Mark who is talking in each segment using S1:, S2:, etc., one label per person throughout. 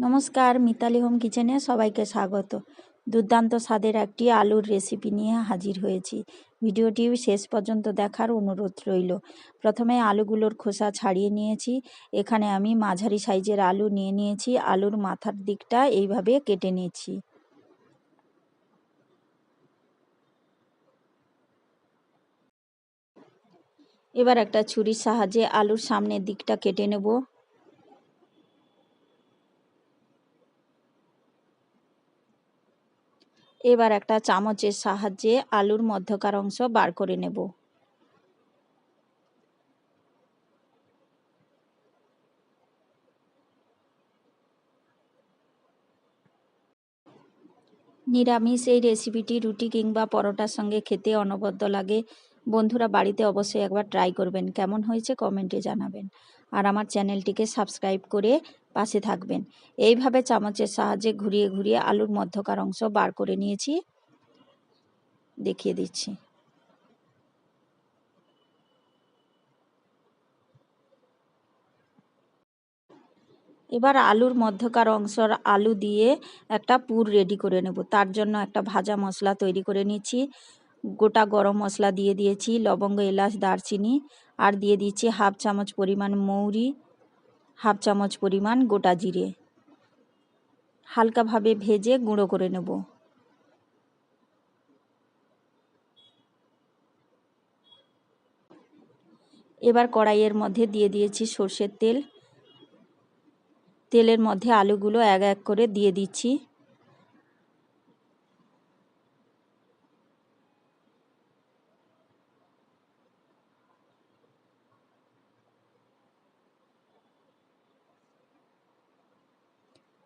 S1: নমস্কার, মিতালি হোম কিচেনে সবাইকে স্বাগত। দুর্দান্ত স্বাদের একটি আলুর রেসিপি নিয়ে হাজির হয়েছি। ভিডিওটি শেষ পর্যন্ত দেখার অনুরোধ রইল। প্রথমে আলুগুলোর খোসা ছাড়িয়ে নিয়েছি। এখানে আমি মাঝারি সাইজের আলু নিয়ে নিয়েছি। আলুর মাথার দিকটা এইভাবে কেটে নিয়েছি। এবার একটা ছুরির সাহায্যে আলুর সামনের দিকটা কেটে নেব। এবার একটা চামচের সাহায্যে আলুর মধ্যকার অংশ বার করে নেব। নিরামিষ এই রেসিপিটি রুটি কিংবা পরোটার সঙ্গে খেতে অনবদ্য লাগে। বন্ধুরা বাড়িতে অবশ্যই একবার ট্রাই করবেন। কেমন হয়েছে কমেন্টে জানাবেন। আর আমার চ্যানেলটিকে সাবস্ক্রাইব করে পাশে থাকবেন। এইভাবে চামচের সাহায্যে ঘুরিয়ে ঘুরিয়ে আলুর মধ্যকার অংশ বার করে নিয়েছি। দেখিয়ে দিচ্ছি। এবার আলুর মধ্যকার অংশর আলু দিয়ে একটা পুর রেডি করে নেব। তার জন্য একটা ভাজা মশলা তৈরি করে নিচ্ছি। গোটা গরম মশলা দিয়ে দিয়েছি, লবঙ্গ, এলাচ, দারচিনি, আর দিয়ে দিচ্ছি হাফ চামচ পরিমাণ মৌরি, হাফ চামচ পরিমাণ গোটা জিরে। হালকাভাবে ভেজে গুঁড়ো করে নেব। এবার কড়াইয়ের মধ্যে দিয়ে দিয়েছি সর্ষের তেল। তেলের মধ্যে আলুগুলো এক এক করে দিয়ে দিচ্ছি।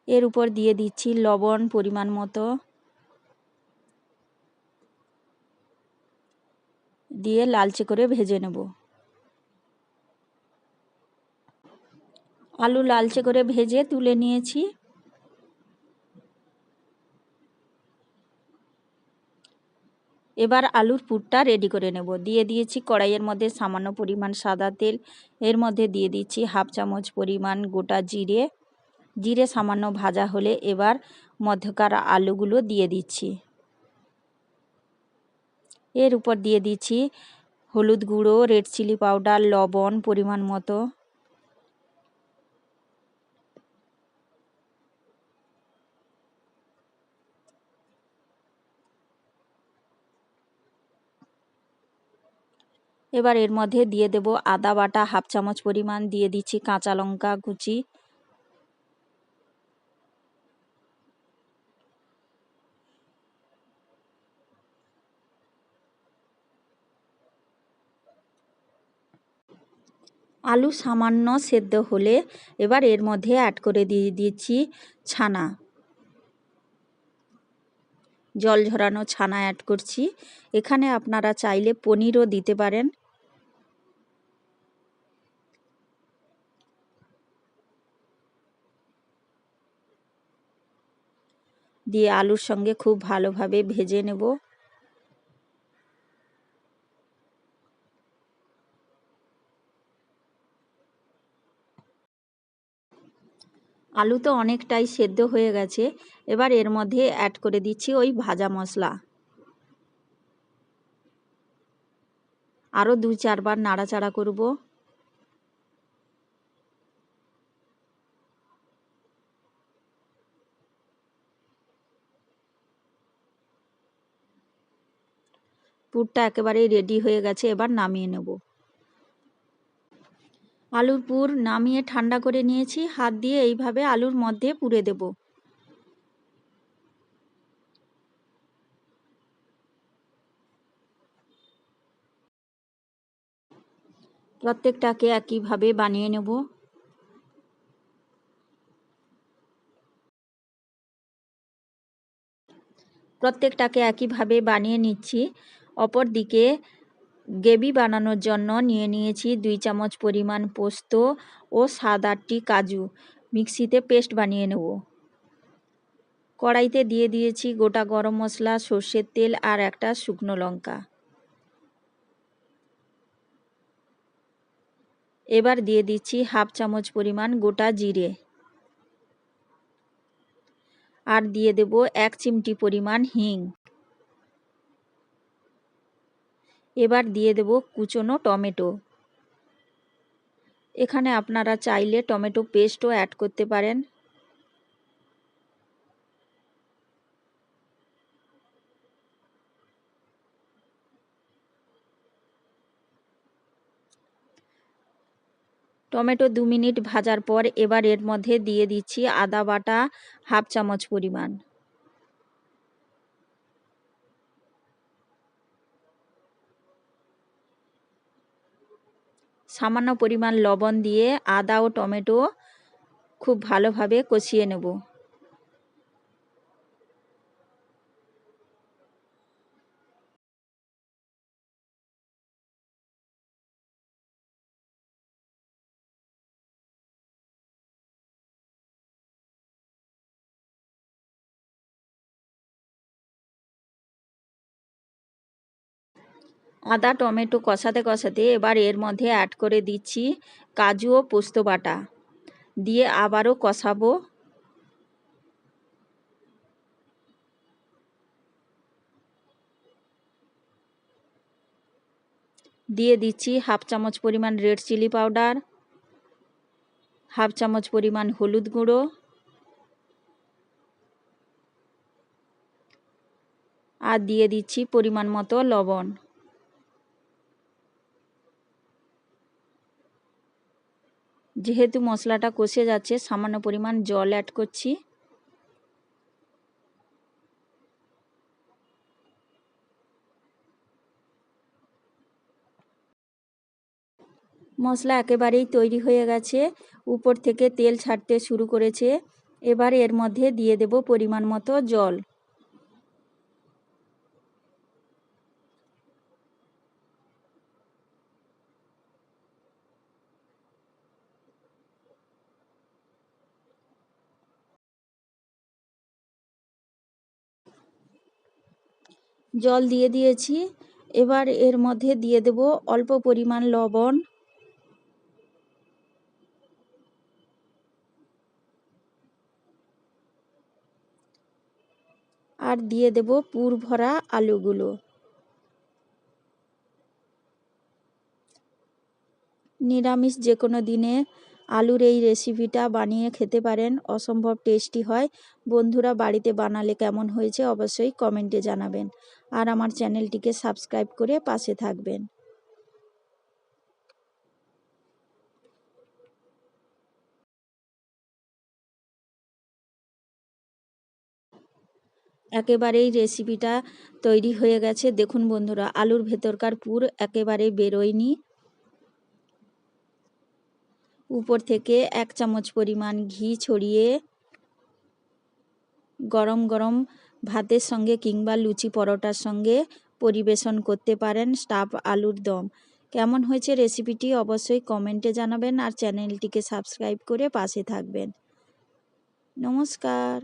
S1: এর উপর দিয়ে দিচ্ছি লবণ পরিমাণ মতো, দিয়ে লালচে করে ভেজে নেব। আলু লালচে করে ভেজে তুলে নিয়েছি। এবার আলুর পুরটা রেডি করে নেব। দিয়ে দিয়েছি কড়াইয়ের মধ্যে সামান্য পরিমাণ সাদা তেল। এর মধ্যে দিয়ে দিচ্ছি হাফ চামচ পরিমাণ গোটা জিরে। জিরে সামান্য ভাজা হলে এবার মধ্যকার আলুগুলো দিয়ে দিচ্ছি। এর উপর দিয়ে দিচ্ছি হলুদ গুঁড়ো, রেড চিলি পাউডার, লবণ পরিমাণ মতো। এবার এর মধ্যে দিয়ে দেব আদা বাটা হাফ চামচ পরিমাণ, দিয়ে দিচ্ছি কাঁচা লঙ্কা কুচি। আলু সামান্য সেদ্ধ হলে এবার এর মধ্যে অ্যাড করে দিয়ে দিচ্ছি ছানা। জল ঝরানো ছানা অ্যাড করছি। এখানে আপনারা চাইলে পনিরও দিতে পারেন। দিয়ে আলুর সঙ্গে খুব ভালোভাবে ভেজে নেব। আলু তো অনেকটাই সেদ্ধ হয়ে গেছে। এবার এর মধ্যে অ্যাড করে দিচ্ছি ওই ভাজা মশলা। আরও 2-4 বার নাড়াচাড়া করব। পুরটা একেবারেই রেডি হয়ে গেছে। এবার নামিয়ে নেব। আলুর পুর নামিয়ে ঠান্ডা করে নিয়েছি। হাত দিয়ে এইভাবে আলুর মধ্যে পুরে দেব। প্রত্যেকটাকে একইভাবে বানিয়ে নেব। প্রত্যেকটাকে একইভাবে বানিয়ে নিচ্ছি। অপর দিকে গ্রেভি বানানোর জন্য নিয়ে নিয়েছি 2 চামচ পরিমাণ পোস্ত ও 7-8টি কাজু। মিক্সিতে পেস্ট বানিয়ে নেব। কড়াইতে দিয়ে দিয়েছি গোটা গরম মশলা, সর্ষের তেল আর একটা শুকনো লঙ্কা। এবার দিয়ে দিচ্ছি হাফ চামচ পরিমাণ গোটা জিরে। আর দিয়ে দেব 1 চিমটি পরিমাণ হিং। এবার দিয়ে দেব কুচনো টমেটো। এখানে আপনারা চাইলে টমেটো পেস্টও অ্যাড করতে পারেন। টমেটো 2 মিনিট ভাজার পর এবার এর মধ্যে দিয়ে দিচ্ছি আদা বাটা 1/2 চামচ পরিমাণ। সামান্য পরিমাণ লবণ দিয়ে আদা ও টমেটো খুব ভালোভাবে কষিয়ে নেব। আদা টমেটো কষাতে কষাতে এবার এর মধ্যে অ্যাড করে দিচ্ছি কাজু ও পোস্ত বাটা, দিয়ে আবারও কষাবো। দিয়ে দিচ্ছি 1/2 চামচ পরিমাণ রেড চিলি পাউডার, 1/2 চামচ পরিমাণ হলুদ গুঁড়ো আর দিয়ে দিচ্ছি পরিমাণ মতো লবণ। যেহেতু মশলাটা কষে যাচ্ছে সামান্য পরিমাণ জল অ্যাড করছি। মশলা একেবারেই তৈরি হয়ে গেছে, উপর থেকে তেল ছাড়তে শুরু করেছে। এবার এর মধ্যে দিয়ে দেব পরিমাণ মতো জল। জল দিয়ে দিয়েছি। এবার এর মধ্যে দিয়ে দেব অল্প পরিমাণ লবণ, আর দিয়ে দেব পুর ভরা আলুগুলো। নিরামিষ যে কোনো দিনে আলুর এই রেসিপিটা বানিয়ে খেতে পারেন, অসম্ভব টেস্টি হয়। বন্ধুরা বাড়িতে বানালে কেমন হয়েছে অবশ্যই কমেন্টে জানাবেন, আর আমার চ্যানেলটিকে সাবস্ক্রাইব করে পাশে থাকবেন। একেবারেই রেসিপিটা তৈরি হয়ে গেছে। দেখুন বন্ধুরা, আলুর ভেতরকার পুর একেবারে বেরোয়নি। উপর থেকে 1 চামচ পরিমাণ ঘি ছড়িয়ে গরম গরম ভাতের সঙ্গে কিংবা লুচি পরোটার সঙ্গে পরিবেশন করতে পারেন স্টাফ আলুর দম। কেমন হয়েছে রেসিপিটি অবশ্যই কমেন্টে জানাবেন, আর চ্যানেলটিকে সাবস্ক্রাইব করে পাশে থাকবেন। নমস্কার।